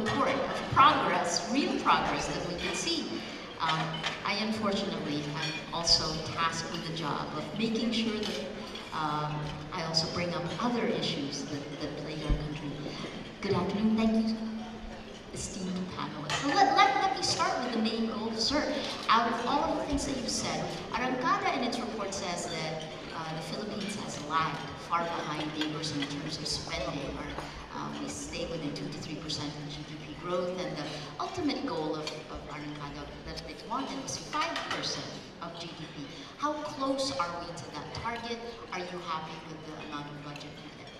report of progress, real progress that we can see. I unfortunately am also tasked with the job of making sure that I also bring up other issues that plague our country. Good afternoon, thank you, esteemed panelists. So let me start with the main goal, sir. Out of all of the things that you said, Arrancada in its report says that the Philippines has lagged far behind neighbors in terms of spending. We stay within 2 to 3% of GDP growth, and the ultimate goal of Arrancada that they wanted was 5% of GDP. How close are we to that target? Are you happy with the amount of budget we get?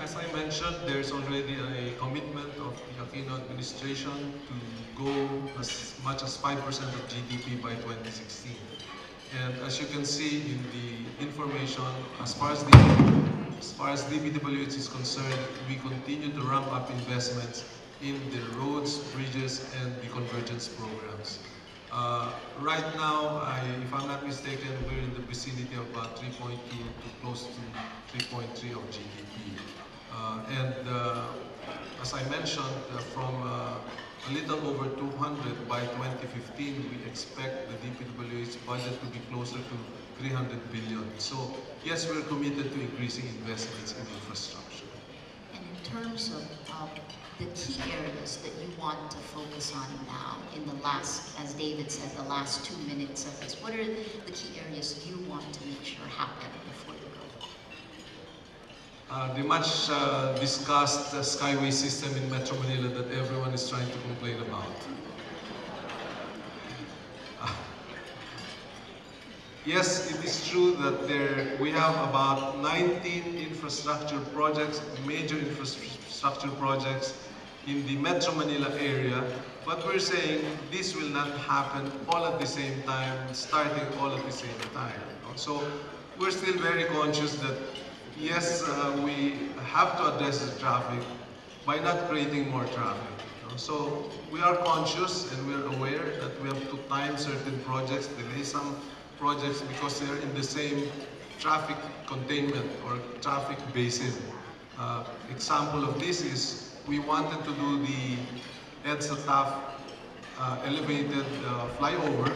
As I mentioned, there's already a commitment of the Aquino administration to go as much as 5% of GDP by 2016. And as you can see in the information, as far as DPWH is concerned, we continue to ramp up investments in the roads, bridges, and the convergence programs. Right now, if I'm not mistaken, we're in the vicinity of about 3.2 to close to 3.3 of GDP. As I mentioned, from a little over 200 by 2015, we expect the DPWH budget to be closer to 300 billion. So yes, we're committed to increasing investments in infrastructure. And in terms of the key areas that you want to focus on now in the last, as David said, the last 2 minutes of this, what are the key areas you want to make sure happen before you go? The much discussed skyway system in Metro Manila that everyone is trying to complain about. Yes, it is true that we have about 19 infrastructure projects, major infrastructure projects in the Metro Manila area, but we're saying this will not happen all at the same time, starting all at the same time. So we're still very conscious that yes, we have to address the traffic by not creating more traffic. So we are conscious and we are aware that we have to time certain projects, delay some projects because they're in the same traffic containment or traffic basin. Example of this is we wanted to do the EDSA TAF elevated flyover,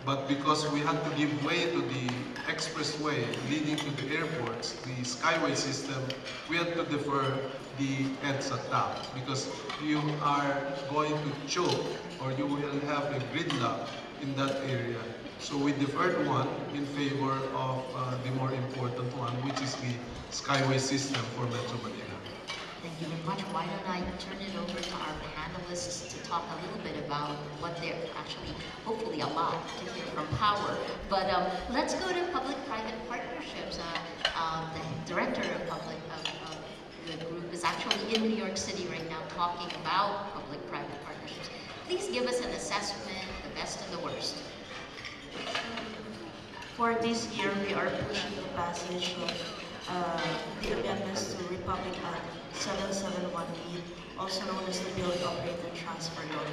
but because we had to give way to the expressway leading to the airports, the skyway system, we had to defer the EDSA TAF because you are going to choke or you will have a gridlock in that area. So we deferred one in favor of the more important one, which is the skyway system for Metro Manila. Thank you very much. Why don't I turn it over to our panelists to talk a little bit about what they're actually, hopefully a lot to hear from Power. But let's go to public-private partnerships. The director of the group is actually in New York City right now talking about public-private partnerships. Please give us an assessment, the best and the worst. For this year, we are pushing the passage of the amendments to Republic Act 7718, also known as the Build, Operate, and Transfer Law.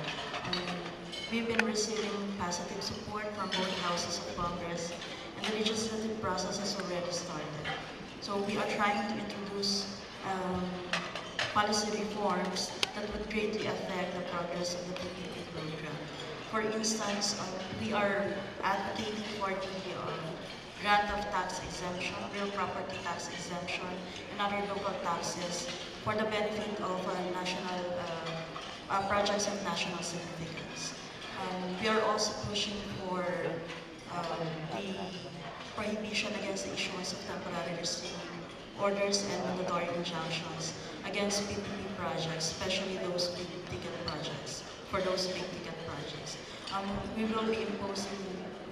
We've been receiving positive support from both houses of Congress, and the legislative process has already started. So we are trying to introduce policy reforms that would greatly affect the progress of the PPP program. For instance, we are advocating for the grant of tax exemption, real property tax exemption, and other local taxes for the benefit of national projects of national significance. We are also pushing for the prohibition against the issuance of temporary restraining orders and mandatory injunctions against PPP projects, especially those big ticket projects, for those big ticket projects. We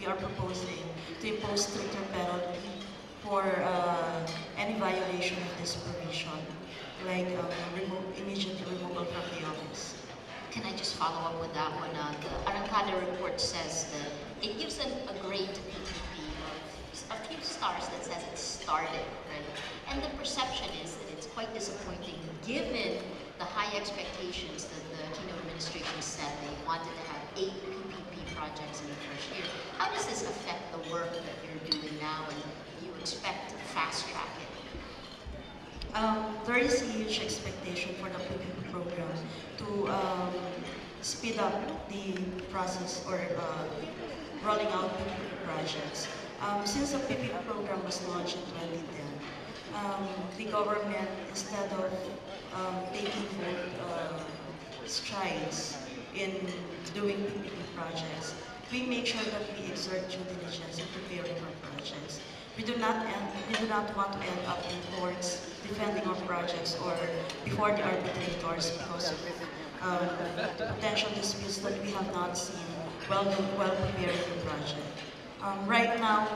are proposing to impose stricter penalty for any violation of this provision, like immediate removal from the office. Can I just follow up with that one? The Arrancada report says that it gives a great PPP of a few stars that says it started, right? And the perception is that it's quite disappointing given the high expectations that the Aquino administration said they wanted to have 8 PPP projects in the first year. How does this affect the work that you're doing now and you expect to fast track it? There is a huge expectation for the PPP program to speed up the process or rolling out PPP projects. Since the PPP program was launched in 2010, the government, instead of taking strides in doing PPP projects, we make sure that we exert due diligence in preparing our projects. We do not want to end up in courts defending our projects or before the arbitrators because of potential disputes that we have not seen while preparing the project. Right now,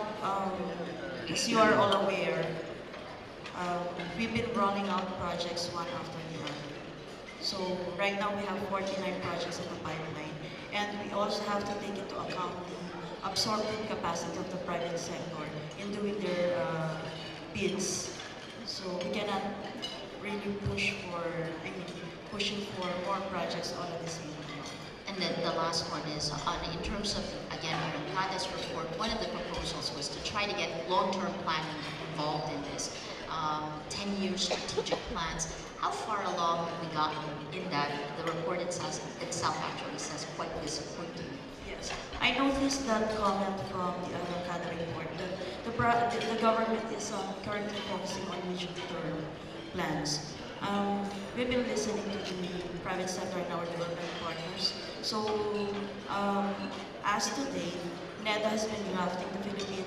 as you are all aware, we've been rolling out projects one after the other. So right now we have 49 projects in the pipeline, and we also have to take into account the absorptive capacity of the private sector in doing their bids. So we cannot really pushing for more projects all at the same time. And then the last one is in terms of, again, in Plata's report, one of the proposals was to try to get long-term planning involved in this. 10-year strategic plans. How far along have we gotten in that? The report itself actually says quite disappointing. Yes, I noticed that comment from the Alcada report that the government is currently focusing on medium-term plans. We've been listening to the private sector and our development partners. So, as today, NEDA has been drafting the Philippine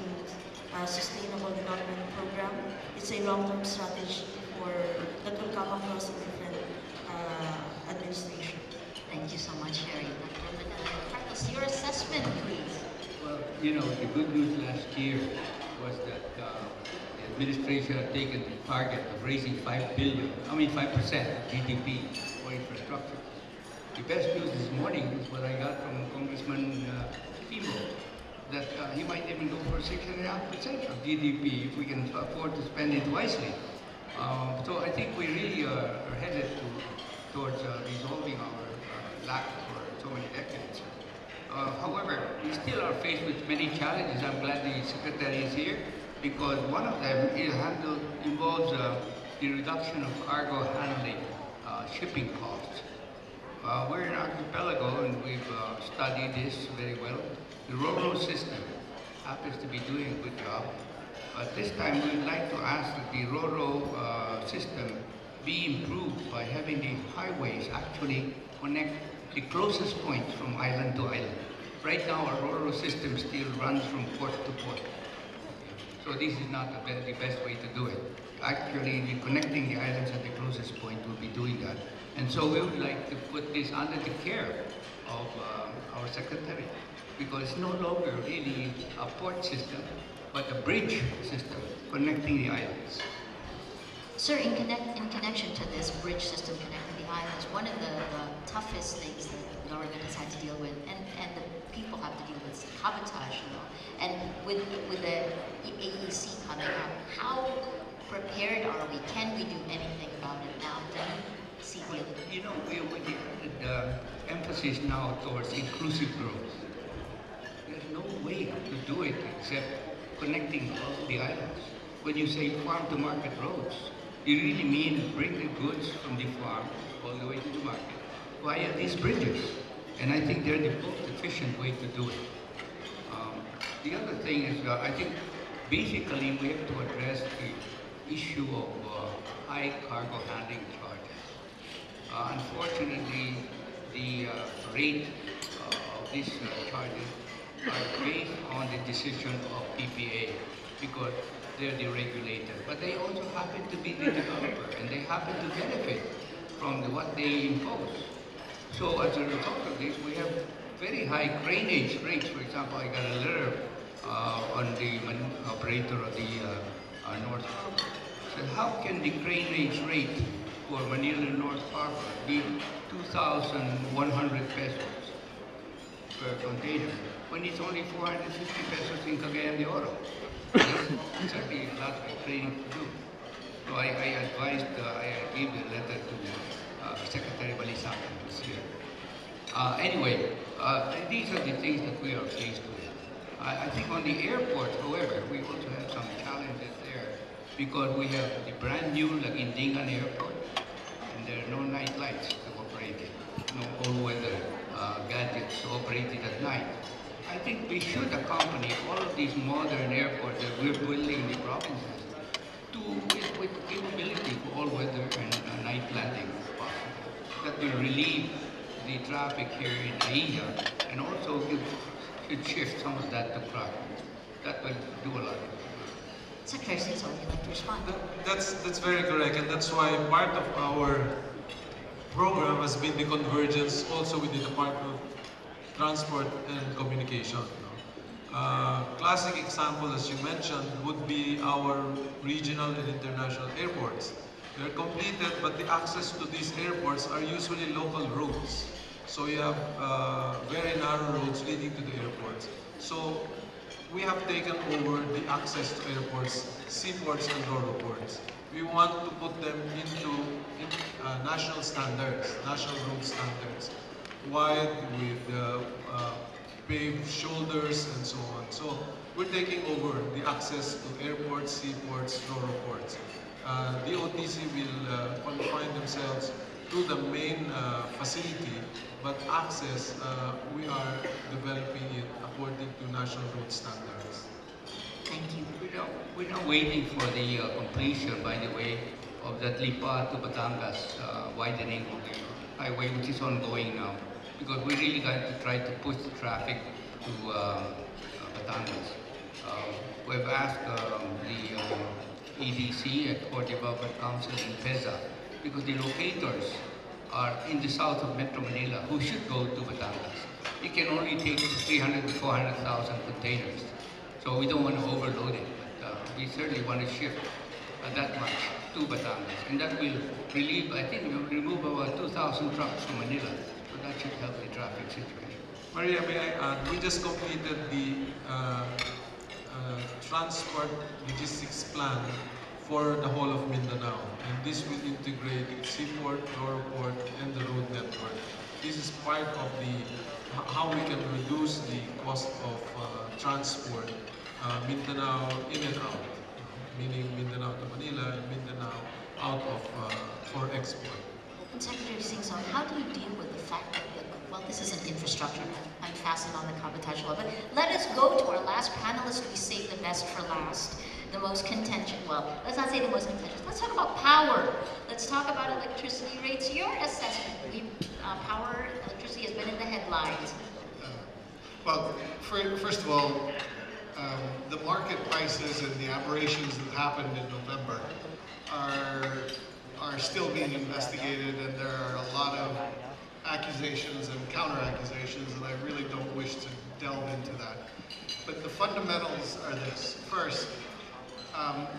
Sustainable Development Program. It's a long-term strategy that will come across in different administration. Thank you so much, Sherry. Dr. Manila Carlos, your assessment, please. Well, you know, the good news last year was that the administration had taken the target of raising 5% of GDP for infrastructure. The best news this morning is what I got from Congressman Timo, that he might even go for 6.5% of GDP if we can afford to spend it wisely. So I think we really are headed towards resolving our lack for so many decades. However, we still are faced with many challenges. I'm glad the Secretary is here because one of them involves the reduction of cargo handling shipping costs. We're an archipelago and we've studied this very well. The RoRo system happens to be doing a good job. But this time we'd like to ask that the RoRo system be improved by having the highways actually connect the closest point from island to island. Right now our RoRo system still runs from port to port. So this is not the best way to do it. Actually, connecting the islands at the closest point will be doing that. And so we would like to put this under the care of our Secretary, because it's no longer really a port system, but a bridge system connecting the islands. Sir, in connection to this bridge system connecting the islands, one of the toughest things that the government has had to deal with, and the people have to deal with, is cabotage, you know. And with the AEC coming up, how prepared are we? Can we do anything about it now? Do you see the... You know, the emphasis now towards inclusive growth. There's no way to do it except connecting all the islands. When you say farm to market roads, you really mean bring the goods from the farm all the way to the market via these bridges. And I think they're the most efficient way to do it. The other thing is, I think basically we have to address the issue of high cargo handling charges. Unfortunately, the rate of these charges are based on the decision of PPA because they're the regulator. But they also happen to be the developer and they happen to benefit from what they impose. So as a result of this, we have very high craneage rates. For example, I got a letter on the operator of the North Harbor. Said, how can the craneage rate for Manila North Harbor be 2,100 pesos per container when it's only 450 pesos in Cagayan de Oro? It's certainly a lot of training to do. So I advised, I gave the letter to Secretary Balisacan this year. Anyway, these are the things that we are faced with. I think on the airport, however, we also have some challenges there. because we have the brand new like Indingan Airport, and there are no night lights operating, no all-weather gadgets operated at night. I think we should accompany all of these modern airports that we're building in the provinces with capability for all-weather and night landing if possible. That will relieve the traffic here in Asia and also should shift some of that to Krakow. That will do a lot. Secretary Singson, would you like to respond? That's very correct, and that's why part of our program has been the convergence also with the Department of Transport and Communication. Classic example, as you mentioned, would be our regional and international airports. They're completed, but the access to these airports are usually local roads. So you have very narrow roads leading to the airports. So we have taken over the access to airports, seaports and ro-ro ports. We want to put them into national standards, national road standards, wide with paved shoulders and so on. So we're taking over the access to airports, seaports, ro-ro ports. The OTC will confine themselves to the main facility, but access, we are developing it according to national road standards. Thank you. We're now waiting for the completion, by the way, of that Lipa to Batangas widening of the highway, which is ongoing now, because we really got to try to push the traffic to Batangas. We've asked the EDC at Port Development Council in PEZA, because the locators are in the south of Metro Manila who should go to Batangas. It can only take 300 to 400,000 containers. So we don't want to overload it, but we certainly want to shift that much to Batangas. And that will relieve, I think, we'll remove about 2,000 trucks from Manila. So that should help the traffic situation. Maria, may I add, we just completed the transport logistics plan for the whole of Mindanao. And this will integrate seaport, ro-ro port, and the road network. This is part of how we can reduce the cost of transport Mindanao in and out, meaning Mindanao to Manila and Mindanao out of for export. And Secretary Singson, how do you deal with the fact that, well, this is an infrastructure, I'm fastened on the cabotage law, but let us go to our last panelist. We saved the best for last, the most contentious, well, let's not say the most contentious, let's talk about power. Let's talk about electricity rates. Your assessment, power, electricity has been in the headlines. Well, first of all, the market prices and the aberrations that happened in November are still being investigated, and there are a lot of accusations and counter-accusations, and I really don't wish to delve into that. But the fundamentals are this. First,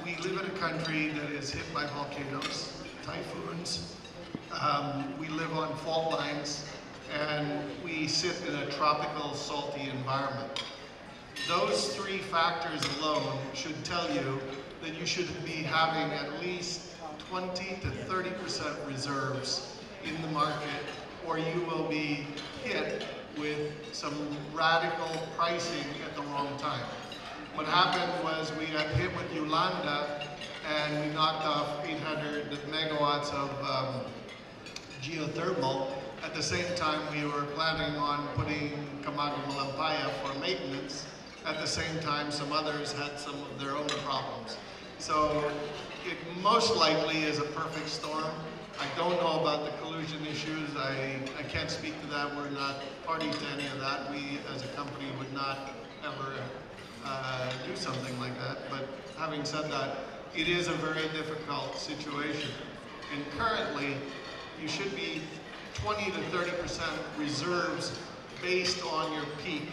we live in a country that is hit by volcanoes, typhoons. We live on fault lines, and we sit in a tropical, salty environment. Those three factors alone should tell you that you should be having at least 20 to 30% reserves in the market, or you will be hit with some radical pricing at the wrong time. What happened was we got hit with Yolanda, and we knocked off 800 megawatts of geothermal. At the same time, we were planning on putting Camago Malampaya for maintenance. At the same time, some others had some of their own problems. So it most likely is a perfect storm. I don't know about the collusion issues. I can't speak to that. We're not party to any of that. We, as a company, would not ever do something like that. But having said that, it is a very difficult situation. And currently, you should be 20 to 30% reserves based on your peak.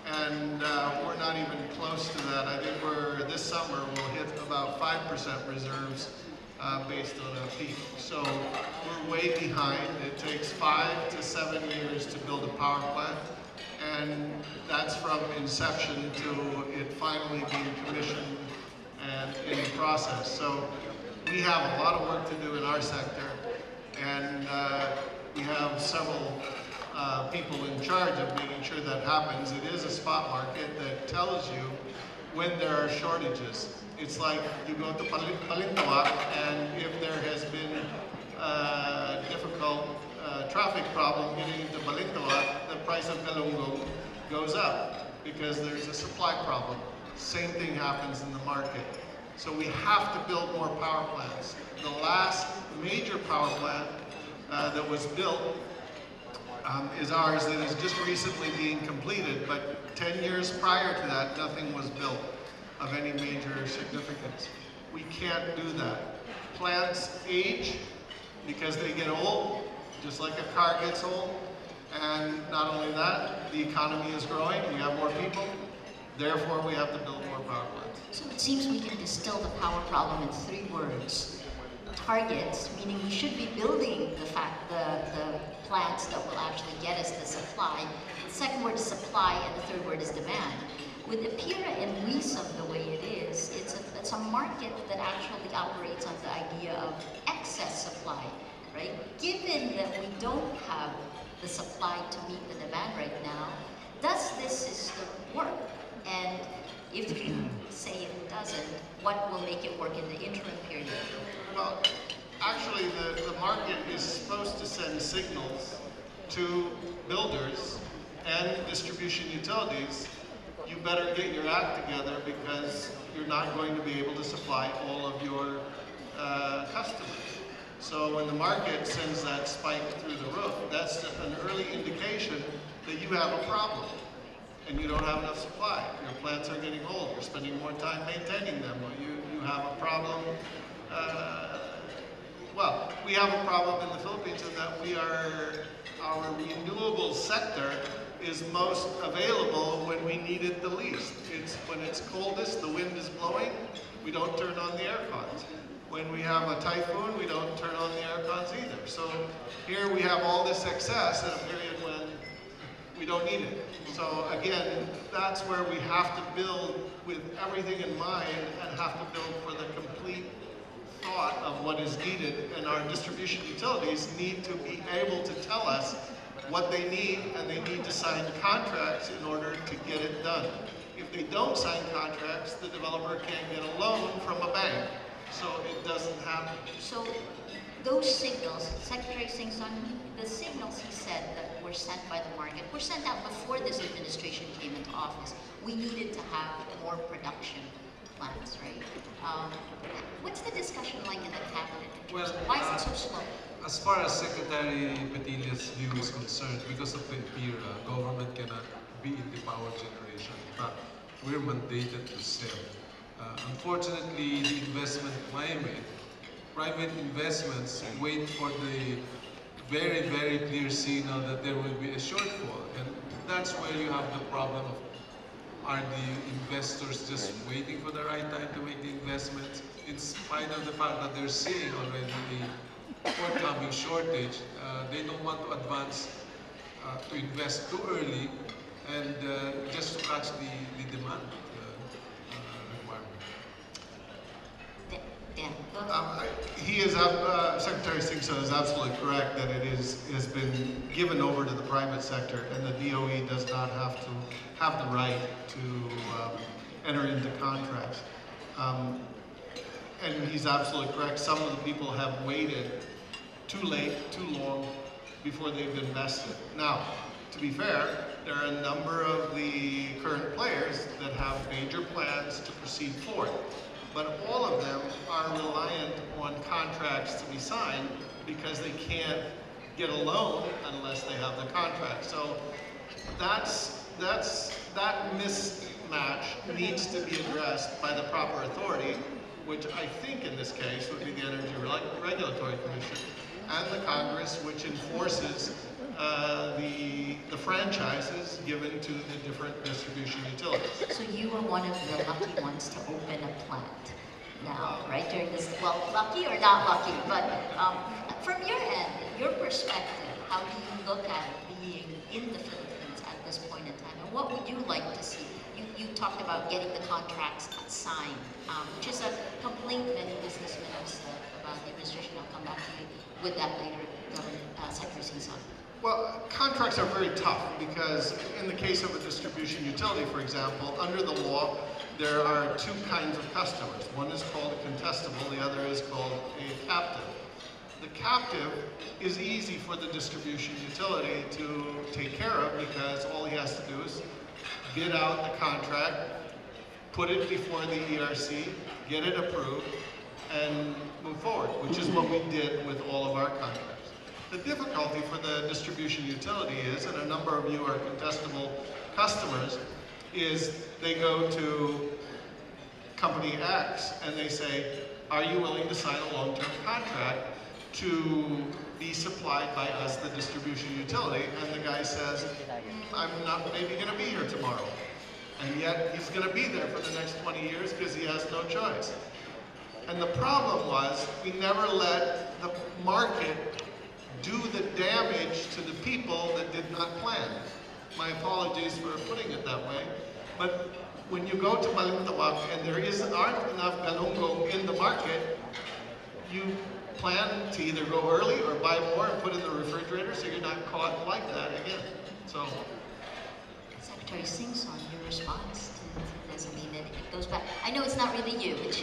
And we're not even close to that. I think this summer we'll hit about 5% reserves based on a peak. So we're way behind. It takes 5 to 7 years to build a power plant. And that's from inception to it finally being commissioned and in the process. So we have a lot of work to do in our sector. And we have several people in charge of making sure that happens. It is a spot market that tells you when there are shortages. It's like you go to Balintawak, and if there has been a difficult traffic problem getting into Balintawak, the price of galunggong goes up because there's a supply problem. Same thing happens in the market. So we have to build more power plants. The last major power plant that was built is ours, that is just recently being completed, but 10 years prior to that, nothing was built of any major significance. We can't do that. Plants age because they get old, just like a car gets old. And not only that, the economy is growing, we have more people, therefore we have to build more power plants. So it seems we can distill the power problem in 3 words. Targets, meaning we should be building the plants that will actually get us the supply. The second word is supply, and the third word is demand. With Epira and WISM the way it is, it's a market that actually operates on the idea of excess supply, right? Given that we don't have the supply to meet the demand right now, does this system work? And if you say it doesn't, what will make it work in the interim period? Well, actually the market is supposed to send signals to builders and distribution utilities. You better get your act together because you're not going to be able to supply all of your customers. So when the market sends that spike through the roof, that's an early indication that you have a problem and you don't have enough supply. Your plants are getting old, you're spending more time maintaining them, or you have a problem. Well, we have a problem in the Philippines in that our renewable sector is most available when we need it the least. It's when it's coldest, the wind is blowing, we don't turn on the air cons. When we have a typhoon, we don't turn on the air cons either. So here we have all this excess at a period when we don't need it. So again, that's where we have to build with everything in mind and have to build for the complete thought of what is needed, and our distribution utilities need to be able to tell us what they need, and they need to sign contracts in order to get it done. If they don't sign contracts, the developer can't get a loan from a bank, so it doesn't happen. So those signals, Secretary Singson, the signals he said that were sent by the market were sent out before this administration came into office. We needed to have more production plants, right? What's the discussion like in the cabinet? Well, why is it so slow? As far as Secretary Petilla's view is concerned, because of the Epira, government cannot be in the power generation. In fact, we're mandated to sell. Unfortunately, the investment climate, private investments wait for the very, very clear signal that there will be a shortfall. And that's where you have the problem of, are the investors just waiting for the right time to make the investments, in spite of the fact that they're seeing already the forthcoming shortage? They don't want to advance to invest too early and just to catch the demand requirement. He is, Secretary Singson is absolutely correct that it has been given over to the private sector, and the DOE does not have the right to enter into contracts. And he's absolutely correct. Some of the people have waited too late, too long before they've invested. Now, to be fair, there are a number of the current players that have major plans to proceed forward. But all of them are reliant on contracts to be signed because they can't get a loan unless they have the contract. So that mismatch needs to be addressed by the proper authority, which I think in this case would be the Energy Regulatory Commission and the Congress, which enforces the franchises given to the different distribution utilities. So you were one of the lucky ones to open a plant now, right? During this, well, lucky or not lucky, but from your end, your perspective, how do you look at being in the Philippines at this point in time? And what would you like to see? You talked about getting the contracts signed, which is a complaint many businessmen have said about the administration. I'll come back to you with that later, Secretary Singson. Well, contracts are very tough because in the case of a distribution utility, for example, under the law, there are two kinds of customers. One is called a contestable, the other is called a captive. The captive is easy for the distribution utility to take care of because all he has to do is bid out the contract, put it before the ERC, get it approved, and move forward, which is what we did with all of our contracts. The difficulty for the distribution utility is, and a number of you are contestable customers, is they go to company X and they say, are you willing to sign a long-term contract to be supplied by us, the distribution utility? And the guy says, I'm not maybe going to be here tomorrow. And yet he's going to be there for the next 20 years because he has no choice. And the problem was we never let the market do the damage to the people that did not plan. My apologies for putting it that way. But when you go to Balintawak and there aren't enough galunggong in the market, you plan to either go early or buy more and put in the refrigerator so you're not caught like that again. So, Secretary Singson, your response to this, I mean, it goes back. I know it's not really you. It's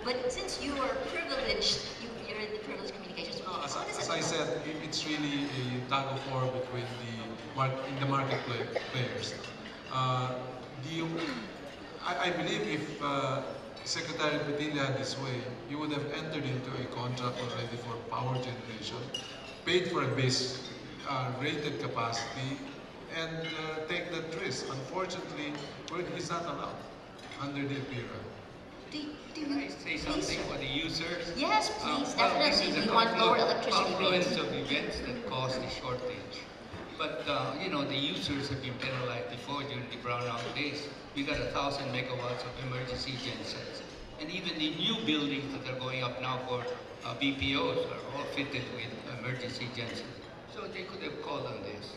but since you are privileged, you're in the privileged communications. As I said, it's really a tug of war between the marketplace players. I believe if Secretary Padilla had his way, he would have entered into a contract already for power generation, paid for a base rated capacity, and take that risk. Unfortunately, he's not allowed under the EPIRA. Can I say something for the users? Yes, please, Well, this definitely. is a We want lower electricity confluence rates. of events that caused the shortage. But, you know, the users have been penalized before during the brownout days. We got 1,000 megawatts of emergency gensets. And even the new buildings that are going up now for BPOs are all fitted with emergency gensets. So they could have called on this.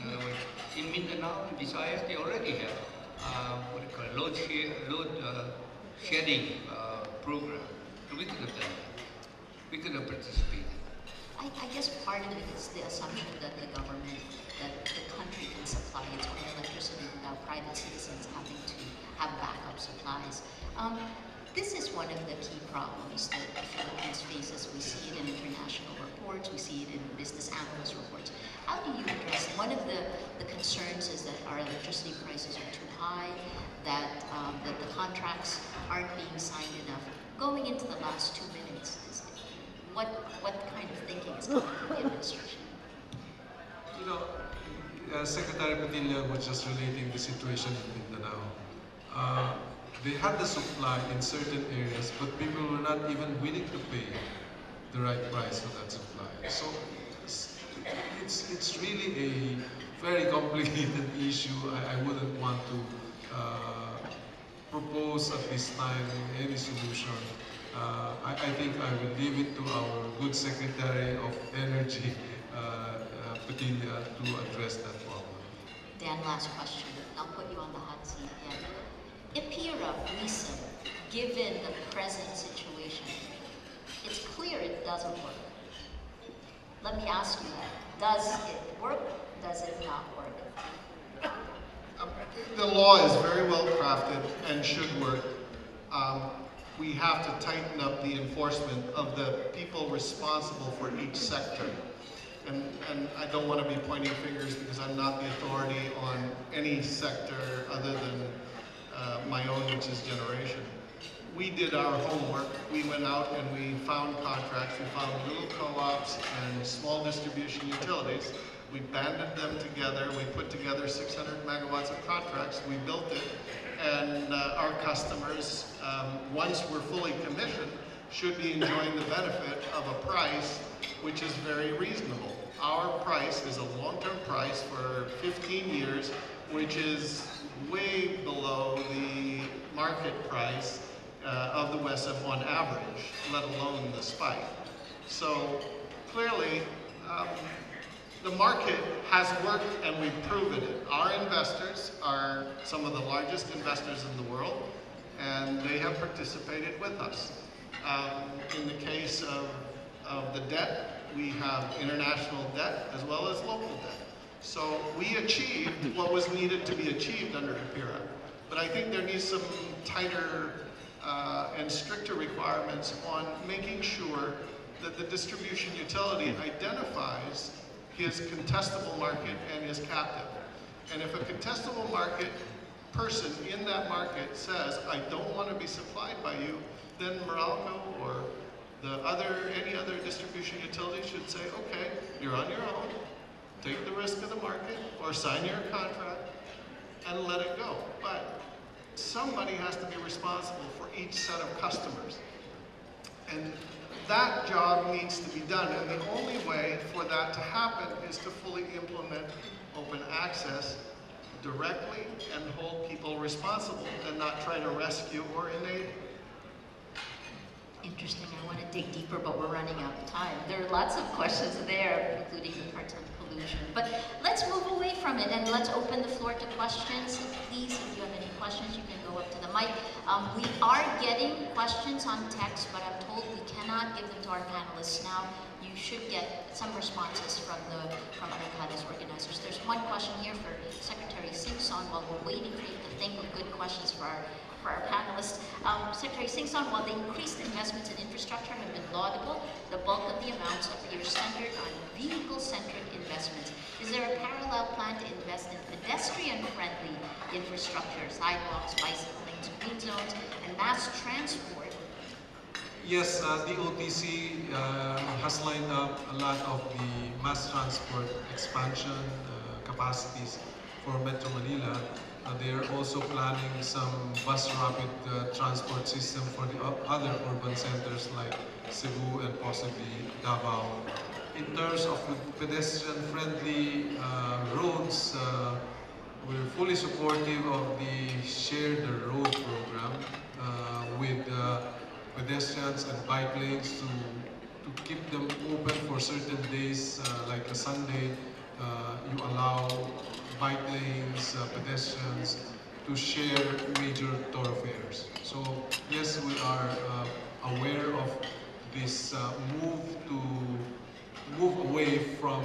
In other words, in Mindanao and Visayas, they already have what do you call it, load shedding program. So we could have done that. We could have participated. I guess part of it is the assumption that the government, that the country can supply its own electricity without private citizens having to have backup supplies. This is one of the key problems that the Philippines faces. We see it in international reports, we see it in business analyst reports. How do you address it? One of the concerns is that our electricity prices are too high, that the contracts aren't being signed enough. Going into the last 2 minutes, what kind of thinking is coming from the administration? You know, Secretary Padilla was just relating the situation in Mindanao. They had the supply in certain areas, but people were not even willing to pay the right price for that supply. So it's really a very complicated issue. I wouldn't want to propose at this time any solution. I think I will leave it to our good Secretary of Energy, Padilla, to address that problem. Dan, last question. I'll put you on the hot seat again. EPIRA reason, given the present situation, it's clear it doesn't work. Let me ask you that. Does it work? Does it not work? The law is very well crafted and should work. We have to tighten up the enforcement of the people responsible for each sector. And I don't want to be pointing fingers because I'm not the authority on any sector other than my own, which is generation. We did our homework. We went out and we found contracts. We found little co-ops and small distribution utilities. We banded them together. We put together 600 megawatts of contracts. We built it. And our customers, once we're fully commissioned, should be enjoying the benefit of a price which is very reasonable. Our price is a long-term price for 15 years, which is way below the market price of the WSM1 average, let alone the spike. So clearly, the market has worked and we've proven it. Our investors are some of the largest investors in the world, and they have participated with us. In the case of the debt, we have international debt as well as local debt. So we achieved what was needed to be achieved under EPIRA. But I think there needs some tighter and stricter requirements on making sure that the distribution utility identifies his contestable market and his captive. And if a contestable market person in that market says, I don't want to be supplied by you, then Meralco or any other distribution utility should say, okay, you're on your own, take the risk of the market, or sign your contract and let it go. But somebody has to be responsible for each set of customers. And that job needs to be done, and the only way for that to happen is to fully implement open access directly and hold people responsible and not try to rescue or enable. Interesting. I want to dig deeper, but we're running out of time. There are lots of questions there, including the part-time pollution. But let's move away from it and let's open the floor to questions. Please, if you have any questions, you can go up to the mic. We are getting questions on text, but I'm told we cannot give them to our panelists now. You should get some responses from Arrancadas organizers. There's one question here for Secretary Singson while we're waiting for you to think of good questions for our panelists. Secretary Singson, while the increased investments in infrastructure have been laudable, the bulk of the amounts appear centered on vehicle-centric investments. Is there a parallel plan to invest in pedestrian-friendly infrastructure, sidewalks, bicycle lanes, green zones, and mass transport? Yes, the OTC has lined up a lot of the mass transport expansion capacities for Metro Manila. They are also planning some bus rapid transport system for the other urban centers like Cebu and possibly Davao. In terms of pedestrian-friendly roads, we're fully supportive of the Share the Road program with pedestrians and bike lanes to keep them open for certain days, like a Sunday. You allow bike lanes, pedestrians to share major thoroughfares. So yes, we are aware of this move away from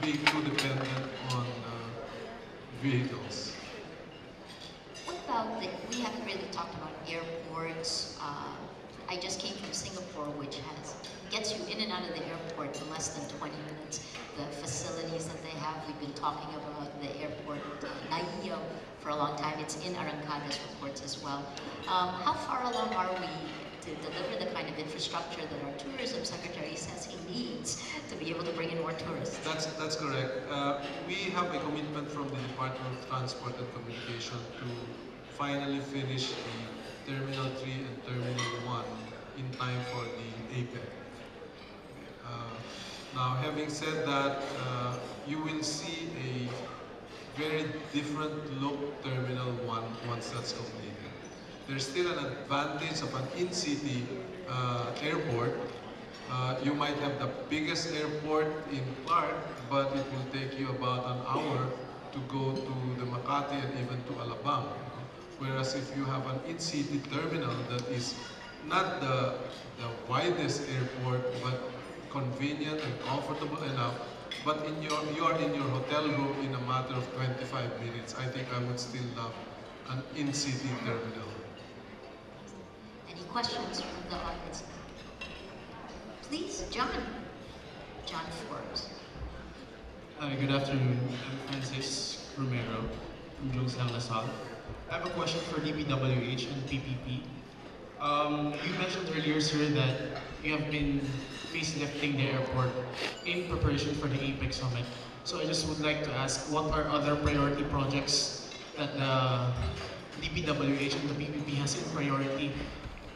being too dependent on vehicles. What about we haven't really talked about airports. I just came from Singapore, which gets you in and out of the airport in less than 20 minutes. The facilities that they have, we've been talking about the airport, NAIA, for a long time. It's in Arrancadas reports as well. How far along are we to deliver the kind of infrastructure that our tourism secretary says he needs to be able to bring in more tourists? That's correct. We have a commitment from the Department of Transport and Communication to finally finish the Terminal 3 and Terminal 1 in time for the APEC. Now, having said that, you will see a very different look Terminal 1 once that's completed. There's still an advantage of an in-city airport. You might have the biggest airport in Clark, but it will take you about an hour to go to the Makati and even to Alabang. Whereas if you have an in-city terminal that is not the widest airport, but convenient and comfortable enough, but you are in your hotel room in a matter of 25 minutes, I think I would still love an in-city terminal. Any questions from the audience? Please, John Forbes. Hi, good afternoon. I'm Francis Romero from Josel Lasal. I have a question for DPWH and PPP. You mentioned earlier, sir, that you have been facelifting the airport in preparation for the APEC summit. So I just would like to ask, what are other priority projects that the DPWH and the PPP has in priority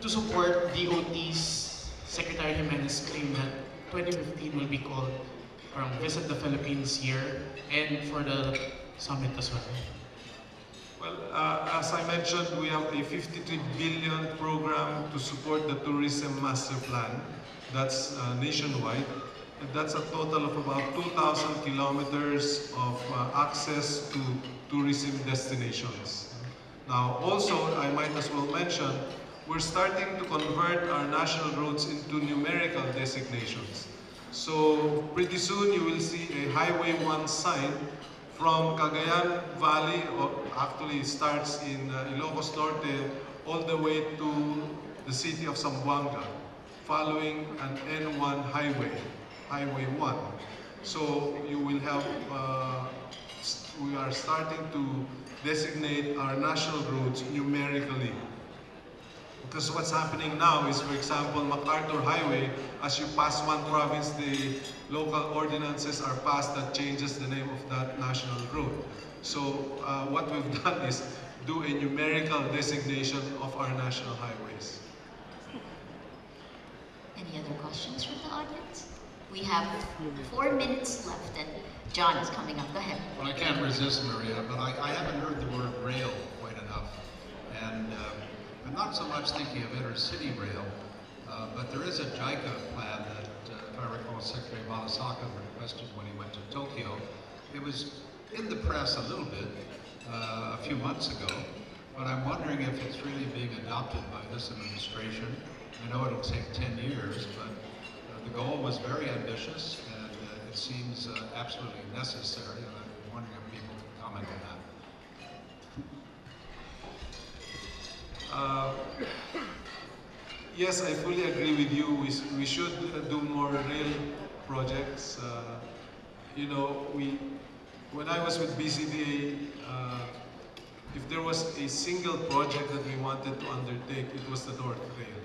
to support DOT's Secretary Jimenez claim that 2015 will be called Visit the Philippines year and for the summit as well? Well, as I mentioned, we have a 53 billion program to support the Tourism Master Plan. That's nationwide. And that's a total of about 2,000 kilometers of access to tourism destinations. Now, also, I might as well mention, we're starting to convert our national roads into numerical designations. So pretty soon you will see a Highway 1 sign from Cagayan Valley actually starts in Ilocos Norte all the way to the city of Zamboanga, following an N1 highway, Highway 1. So you will have, we are starting to designate our national roads numerically. Because what's happening now is, for example, MacArthur Highway, as you pass one province, the local ordinances are passed that changes the name of that national road. So what we've done is do a numerical designation of our national highways. Any other questions from the audience? We have 4 minutes left, and John is coming up. Go ahead. Well, I can't resist, Maria, but I haven't heard the word rail quite enough. And I'm not so much thinking of intercity rail, but there is a JICA plan that, if I recall, Secretary Malasaka requested when he went to Tokyo. It was in the press a little bit a few months ago, but I'm wondering if it's really being adopted by this administration. I know it'll take 10 years, but the goal was very ambitious, and it seems absolutely necessary, and I'm wondering if people can comment on that. Yes, I fully agree with you. We should do more rail projects. You know, when I was with BCDA, if there was a single project that we wanted to undertake, it was the North Rail.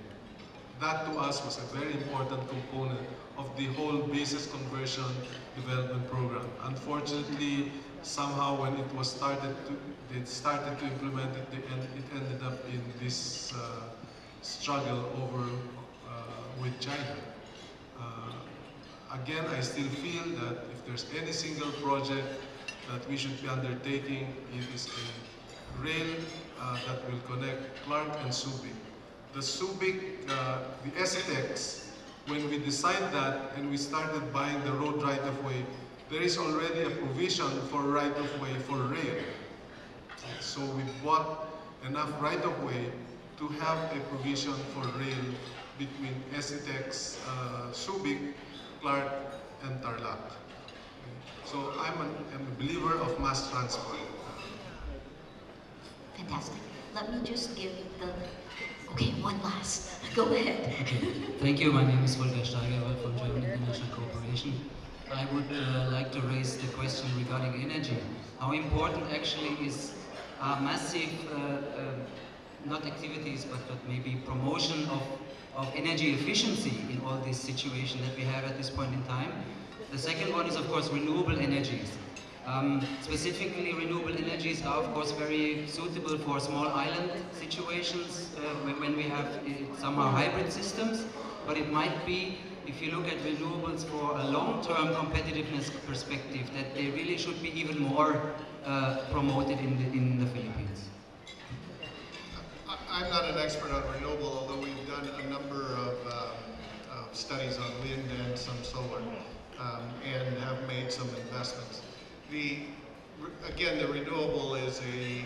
That to us was a very important component of the whole basis conversion development program. Unfortunately, somehow when they started to implement it, it ended up in this struggle over with China. Again, I still feel that if there's any single project that we should be undertaking, it is a rail that will connect Clark and Subic. The Subic, the STX, when we designed that and we started buying the road right-of-way, there is already a provision for right-of-way for rail. So we bought enough right-of-way to have a provision for rail between STX, Subic, Clark, and Tarlac. So I'm a believer of mass transport. Fantastic. Let me just give the... Okay, one last. Go ahead. Okay. Thank you. My name is Volker Steiger from German International Cooperation. I would like to raise the question regarding energy. How important actually is massive, not activities, but maybe promotion of energy efficiency in all this situation that we have at this point in time? The second one is, of course, renewable energies. Specifically, renewable energies are, of course, very suitable for small island situations when we have somehow hybrid systems. But it might be, if you look at renewables for a long-term competitiveness perspective, that they really should be even more promoted in the Philippines. I'm not an expert on renewable, although we've done a number of studies on wind and some solar, and have made some investments. Again, the renewable is a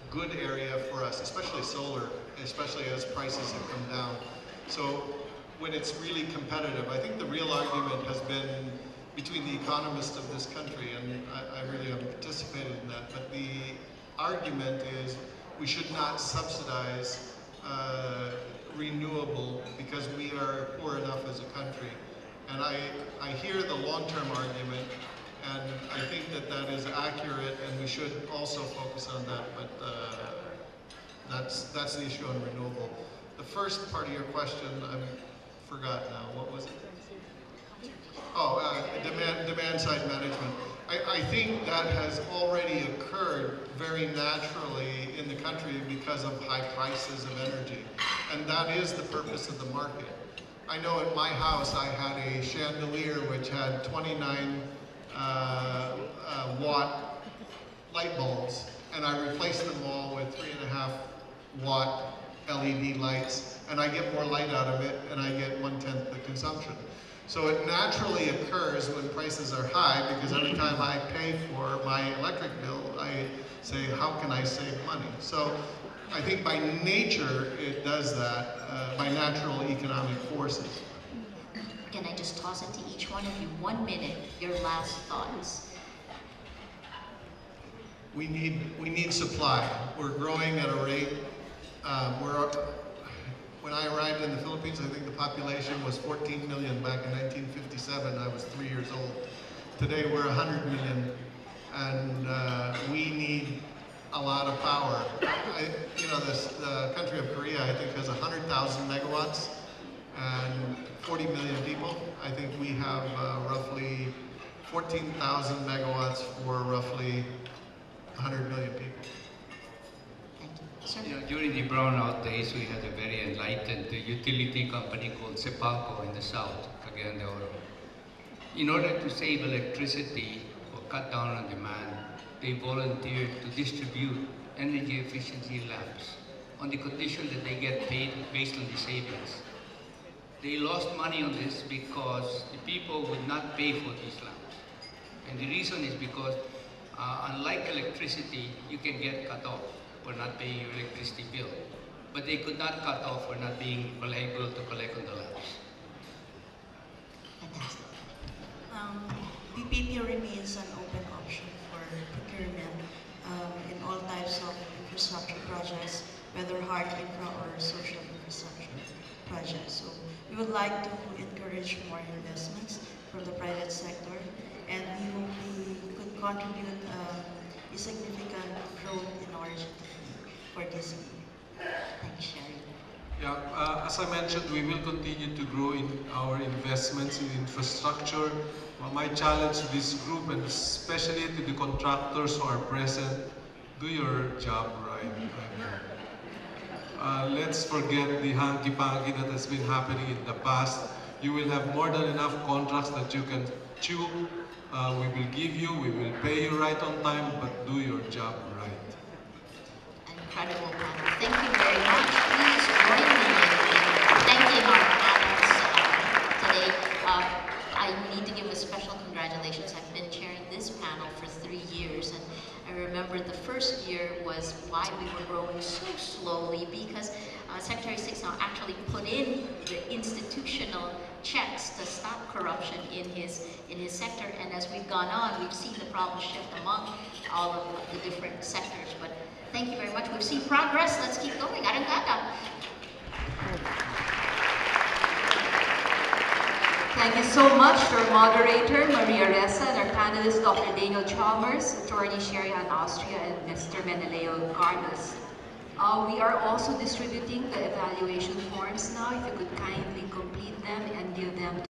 good area for us, especially solar, especially as prices have come down. So when it's really competitive, I think the real argument has been between the economists of this country, and I really haven't participated in that, but the argument is we should not subsidize renewable because we are poor enough as a country. And I hear the long-term argument, and I think that that is accurate, and we should also focus on that, but that's the issue on renewable. The first part of your question, I forgot now, what was it? Oh, demand side management. I think that has already occurred very naturally in the country because of high prices of energy, and that is the purpose of the market. I know at my house I had a chandelier which had 29 watt light bulbs, and I replaced them all with 3.5 watt LED lights, and I get more light out of it, and I get 1/10 the consumption. So it naturally occurs when prices are high, because every time I pay for my electric bill, I say, how can I save money? So I think by nature it does that, by natural economic forces. Can I just toss it to each one of you? 1 minute, your last thoughts. we need supply. We're growing at a rate. When I arrived in the Philippines, I think the population was 14 million back in 1957. I was 3 years old. Today we're 100 million, and we need a lot of power. The country of Korea, I think, has 100,000 megawatts and 40 million people. I think we have roughly 14,000 megawatts for roughly 100 million people. Thank you. Sir? You know, during the brownout days, we had a very enlightened utility company called Cepalco in the south, Cagayan de Oro. In order to save electricity or cut down on demand, they volunteered to distribute energy efficiency lamps on the condition that they get paid based on the savings. They lost money on this because the people would not pay for these lamps. And the reason is because unlike electricity, you can get cut off for not paying your electricity bill. But they could not cut off for not being able to collect on the lamps. Fantastic. PPP remains an open option for procurement in all types of infrastructure projects, whether hard infra or social infrastructure projects. So we would like to encourage more investments from the private sector, and we hope we could contribute a significant growth in our GDP for this year. Thank you, Sherry. Yeah, as I mentioned, we will continue to grow in our investments in infrastructure. My challenge to this group, and especially to the contractors who are present, do your job right. Let's forget the hanky-panky that has been happening in the past. You will have more than enough contracts that you can chew. We will give you, we will pay you right on time, but do your job right. An incredible panel. Thank you very much. Please join me in thanking our panels today. I need to give a special congratulations. I've been chairing this panel for 3 years, and I remember the first year was why we were growing so slowly, because Secretary Sixto actually put in the institutional checks to stop corruption in his sector, and as we've gone on, we've seen the problem shift among all of the different sectors. But thank you very much. We've seen progress. Let's keep going. Arangada. Thank you so much to our moderator, Maria Ressa, and our panelists, Dr. Daniel Chalmers, Attorney Sherry Ann Austria, and Mr. Meneleo Carlos. We are also distributing the evaluation forms now. If you could kindly complete them and give them